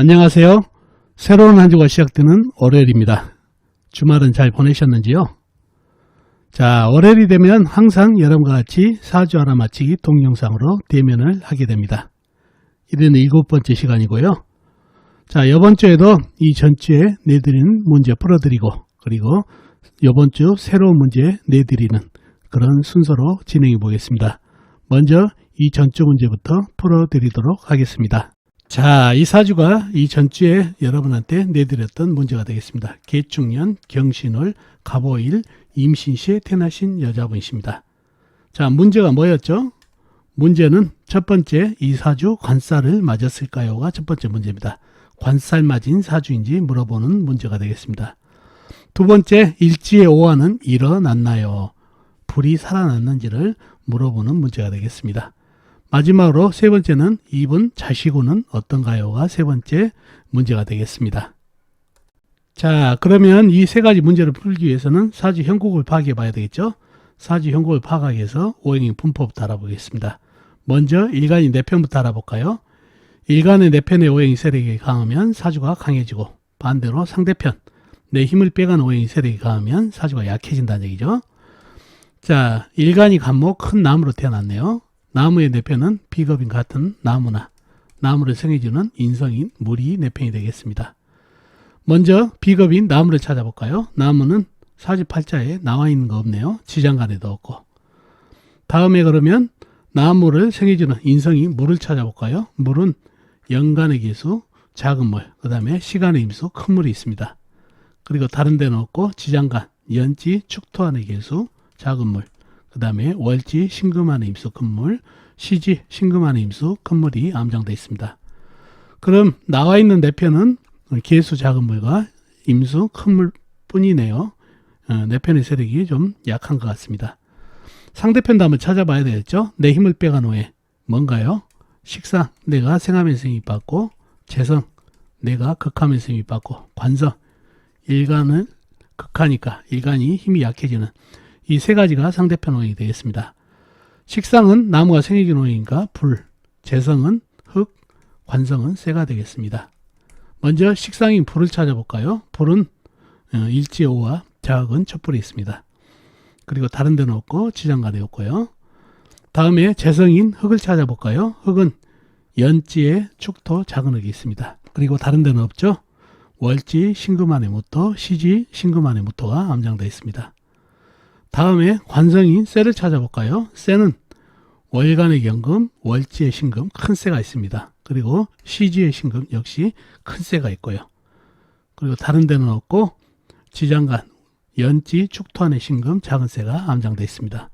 안녕하세요. 새로운 한 주가 시작되는 월요일입니다. 주말은 잘 보내셨는지요? 자, 월요일이 되면 항상 여러분과 같이 사주 알아맞히기 동영상으로 대면을 하게 됩니다. 이제는 7번째 시간이고요. 자, 이번 주에도 이 전주에 내드리는 문제 풀어드리고, 그리고 이번 주 새로운 문제 내드리는 그런 순서로 진행해 보겠습니다. 먼저 이 전주 문제부터 풀어드리도록 하겠습니다. 자, 이 사주가 이 전주에 여러분한테 내드렸던 문제가 되겠습니다. 개축년, 경신월, 갑오일, 임신시에 태어나신 여자분이십니다. 자, 문제가 뭐였죠? 문제는 첫 번째, 이 사주 관살을 맞았을까요가 첫 번째 문제입니다. 관살 맞은 사주인지 물어보는 문제가 되겠습니다. 두 번째, 일지의 오화는 일어났나요? 불이 살아났는지를 물어보는 문제가 되겠습니다. 마지막으로 세 번째는 이분 자식운은 어떤가요가 세 번째 문제가 되겠습니다. 자, 그러면 이 세 가지 문제를 풀기 위해서는 사주 형국을 파악해 봐야 되겠죠? 사주 형국을 파악하기 위해서 오행의 분포부터 알아보겠습니다. 먼저 일간이 내편부터 알아볼까요? 일간의 내편의 오행이 세력이 강하면 사주가 강해지고, 반대로 상대편 내 힘을 빼가는 오행이 세력이 강하면 사주가 약해진다는 얘기죠. 자, 일간이 간목 큰 나무로 태어났네요. 나무의 내편은 비겁인 같은 나무나 나무를 생해주는 인성인 물이 내편이 되겠습니다. 먼저 비겁인 나무를 찾아볼까요? 나무는 사주팔자에 나와 있는 거 없네요. 지장간에도 없고. 다음에 그러면 나무를 생해주는 인성인 물을 찾아볼까요? 물은 연간의 개수, 작은 물, 그 다음에 시간의 임수, 큰 물이 있습니다. 그리고 다른 데는 없고 지장간, 연지, 축토안의 개수, 작은 물, 그 다음에 월지, 신금안의 임수, 큰 물, 시지, 신금안의 임수, 큰 물이 암장되어 있습니다. 그럼 나와 있는 내편은 개수, 작은 물과 임수, 큰 물 뿐이네요. 내편의 세력이 좀 약한 것 같습니다. 상대편도 한번 찾아봐야 되겠죠? 내 힘을 빼간 후에 뭔가요? 식상, 내가 생하면서 힘이 받고, 재성, 내가 극하면서 힘이 받고, 관성, 일간은 극하니까 일간이 힘이 약해지는 이 세 가지가 상대편 오행이 되겠습니다. 식상은 나무가 생해진 오행이니까 불, 재성은 흙, 관성은 쇠가 되겠습니다. 먼저 식상인 불을 찾아볼까요? 불은 일지오와 자학은 촛불이 있습니다. 그리고 다른 데는 없고 지장간에 없고요. 다음에 재성인 흙을 찾아볼까요? 흙은 연지에 축토, 작은 흙이 있습니다. 그리고 다른 데는 없죠. 월지, 신금안의 무토, 시지, 신금안의 무토가 암장되어 있습니다. 다음에 관성인 쇠를 찾아볼까요? 쇠는 월간의 경금, 월지의 신금, 큰 쇠가 있습니다. 그리고 시지의 신금 역시 큰 쇠가 있고요. 그리고 다른 데는 없고 지장간, 연지, 축토안의 신금, 작은 쇠가 암장되어 있습니다.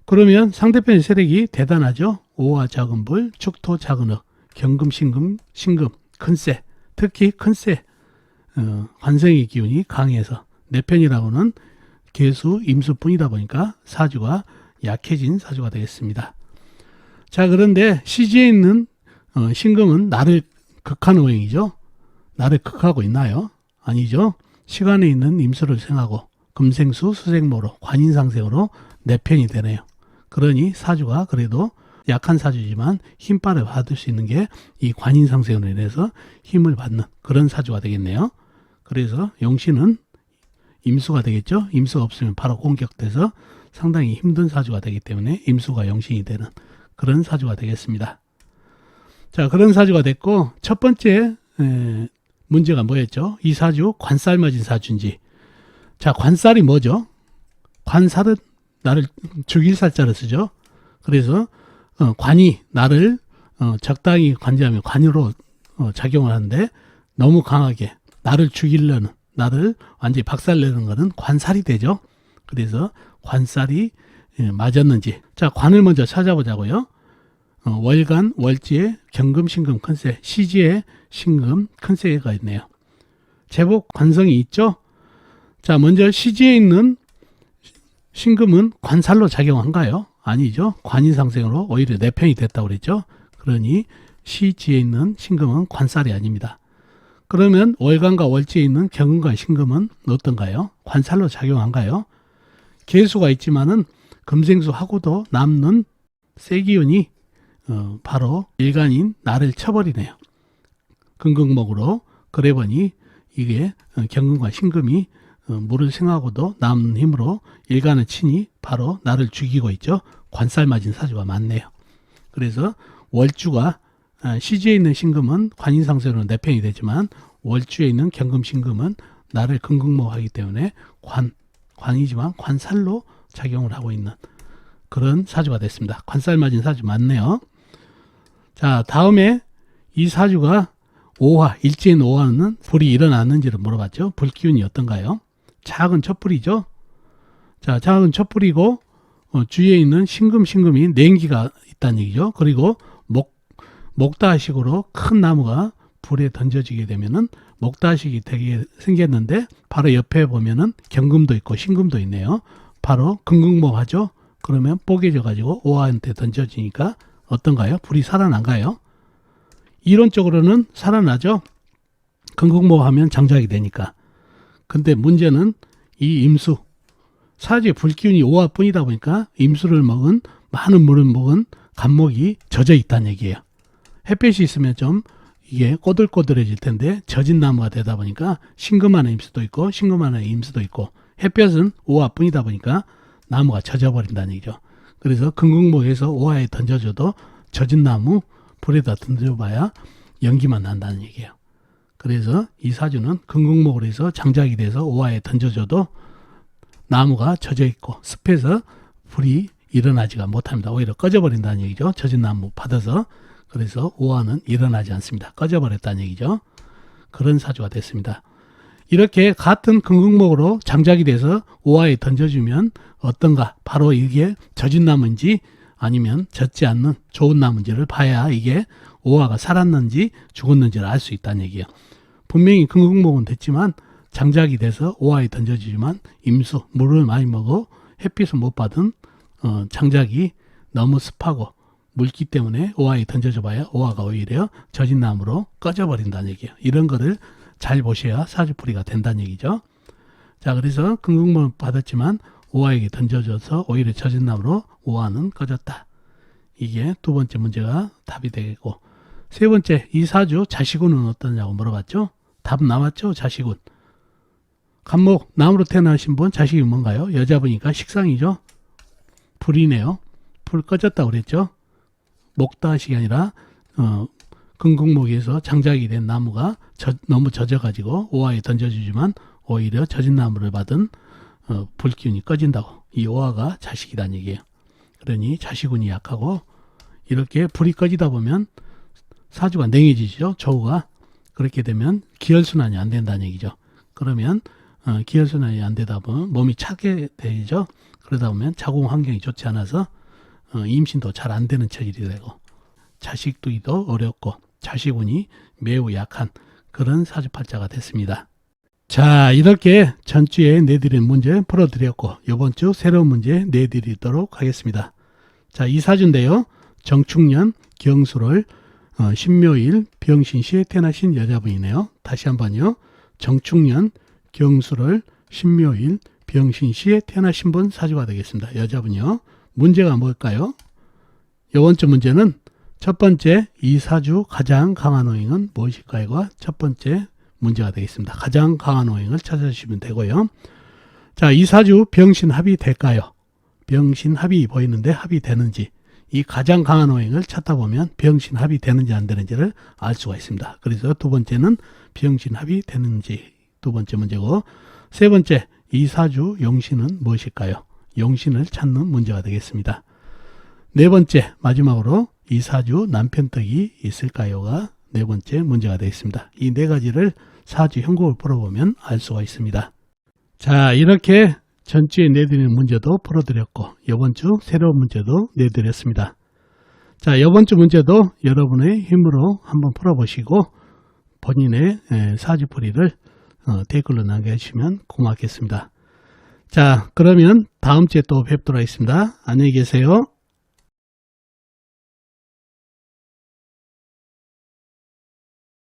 그러면 상대편의 세력이 대단하죠. 오화 작은 불, 축토 작은 흙, 경금, 신금, 큰 쇠, 특히 큰 쇠, 관성의 기운이 강해서 내편이라고는 개수, 임수뿐이다 보니까 사주가 약해진 사주가 되겠습니다. 자, 그런데 시지에 있는 신금은 나를 극하는 오행이죠. 나를 극하고 있나요? 아니죠. 시간에 있는 임수를 생하고 금생수, 수생모로 관인상생으로 내편이 되네요. 그러니 사주가 그래도 약한 사주지만 힘빨을 받을 수 있는 게 이 관인상생으로 인해서 힘을 받는 그런 사주가 되겠네요. 그래서 용신은 임수가 되겠죠. 임수가 없으면 바로 공격돼서 상당히 힘든 사주가 되기 때문에 임수가 용신이 되는 그런 사주가 되겠습니다. 자, 그런 사주가 됐고, 첫 번째 문제가 뭐였죠? 이 사주 관살 맞은 사주인지. 자, 관살이 뭐죠? 관살은 나를 죽일 살자를 쓰죠. 그래서 관이 나를 적당히 관지하면 관으로 작용을 하는데 너무 강하게 나를 죽이려는, 나를 완전히 박살내는 것은 관살이 되죠. 그래서 관살이 맞았는지. 자, 관을 먼저 찾아보자고요. 월간, 월지에 경금, 신금, 큰쇠, 시지에 신금, 큰쇠가 있네요. 제법 관성이 있죠. 자, 먼저 시지에 있는 신금은 관살로 작용한가요? 아니죠. 관인상생으로 오히려 내편이 됐다고 그랬죠. 그러니 시지에 있는 신금은 관살이 아닙니다. 그러면 월간과 월지에 있는 경금과 신금은 어떤가요? 관살로 작용한가요? 개수가 있지만은 금생수하고도 남는 쇠기운이 바로 일간인 나를 쳐버리네요. 금극목으로 그래 보니 이게 경금과 신금이 물을 생하고도 남는 힘으로 일간을 치니 바로 나를 죽이고 있죠. 관살 맞은 사주가 많네요. 그래서 월주가 시주에 있는 신금은 관인상세로 내팽이 되지만 월주에 있는 경금 신금은 나를 금극목하기 때문에 관이지만 관살로 작용을 하고 있는 그런 사주가 됐습니다. 관살 맞은 사주 많네요. 자, 다음에 이 사주가 오화, 일제인 오화는 불이 일어났는지를 물어봤죠. 불기운이 어떤가요? 작은 촛불이죠. 자, 작은 촛불이고 주위에 있는 신금이 냉기가 있다는 얘기죠. 그리고 목다식으로 큰 나무가 불에 던져지게 되면은 목다식이 되게 생겼는데 바로 옆에 보면은 경금도 있고 신금도 있네요. 바로 금극목하죠. 그러면 뽀개져 가지고 오화한테 던져지니까 어떤가요? 불이 살아난가요? 이론적으로는 살아나죠. 금극목하면 장작이 되니까. 근데 문제는 이 임수, 사주의 불기운이 오화뿐이다 보니까 임수를 먹은 많은 물을 먹은 간목이 젖어 있다는 얘기예요. 햇볕이 있으면 좀 이게 꼬들꼬들해질 텐데 젖은 나무가 되다 보니까 신금 안에 임수도 있고 신금 안에 임수도 있고 햇볕은 오화뿐이다 보니까 나무가 젖어버린다는 얘기죠. 그래서 금극목에서 오화에 던져줘도 젖은 나무 불에다 던져봐야 연기만 난다는 얘기예요. 그래서 이 사주는 금극목으로 해서 장작이 돼서 오화에 던져줘도 나무가 젖어 있고 습해서 불이 일어나지가 못합니다. 오히려 꺼져버린다는 얘기죠. 젖은 나무 받아서. 그래서 오화는 일어나지 않습니다. 꺼져버렸다는 얘기죠. 그런 사주가 됐습니다. 이렇게 같은 금극목으로 장작이 돼서 오화에 던져주면 어떤가? 바로 이게 젖은 나무인지 아니면 젖지 않는 좋은 나무인지를 봐야 이게 오화가 살았는지 죽었는지를 알 수 있다는 얘기예요. 분명히 금극목은 됐지만 장작이 돼서 오화에 던져지지만 임수, 물을 많이 먹어 햇빛을 못 받은 장작이 너무 습하고 물기 때문에 오화에 던져줘 봐야 오화가 오히려 젖은 나무로 꺼져버린다는 얘기예요. 이런 거를 잘 보셔야 사주풀이가 된다는 얘기죠. 자, 그래서 금극목을 받았지만 오화에게 던져져서 오히려 젖은 나무로 오화는 꺼졌다. 이게 두 번째 문제가 답이 되겠고, 세 번째, 이 사주 자식운은 어떠냐고 물어봤죠. 답 나왔죠. 자식운. 간목, 나무로 태어나신 분 자식이 뭔가요? 여자분이니까 식상이죠. 불이네요. 불 꺼졌다고 그랬죠. 목다식이 아니라 금극목에서 장작이 된 나무가 너무 젖어가지고 오화에 던져주지만 오히려 젖은 나무를 받은 불기운이 꺼진다고. 이 오화가 자식이라는 얘기예요. 그러니 자식운이 약하고 이렇게 불이 꺼지다 보면 사주가 냉해지죠. 조우가. 그렇게 되면 기혈순환이 안 된다는 얘기죠. 그러면 기혈순환이 안 되다 보면 몸이 차게 되죠. 그러다 보면 자궁 환경이 좋지 않아서 임신도 잘 안 되는 체질이 되고 자식 두기도 어렵고 자식운이 매우 약한 그런 사주팔자가 됐습니다. 자, 이렇게 전주에 내드린 문제 풀어드렸고 이번 주 새로운 문제 내드리도록 하겠습니다. 자, 이 사주인데요. 정축년 경술월 신묘일 병신시에 태어나신 여자분이네요. 다시 한번요. 정축년 경술월 신묘일 병신시에 태어나신 분 사주가 되겠습니다. 여자분이요. 문제가 뭘까요? 이번 주 문제는 첫 번째 이 사주 가장 강한 오행은 무엇일까요가 첫 번째 문제가 되겠습니다. 가장 강한 오행을 찾아주시면 되고요. 자, 이 사주 병신합이 될까요? 병신합이 보이는데 합이 되는지, 이 가장 강한 오행을 찾다 보면 병신합이 되는지 안 되는지를 알 수가 있습니다. 그래서 두 번째는 병신합이 되는지 두 번째 문제고, 세 번째 이 사주 용신은 무엇일까요? 용신을 찾는 문제가 되겠습니다. 네 번째 마지막으로 이 사주 남편떡이 있을까요가 네 번째 문제가 되겠습니다. 이 네 가지를 사주 형국을 풀어보면 알 수가 있습니다. 자, 이렇게 전주에 내드리는 문제도 풀어드렸고 이번 주 새로운 문제도 내드렸습니다. 자, 이번 주 문제도 여러분의 힘으로 한번 풀어보시고 본인의 사주풀이를 댓글로 남겨주시면 고맙겠습니다. 자, 그러면 다음 주에 또 뵙도록 하겠습니다. 안녕히 계세요.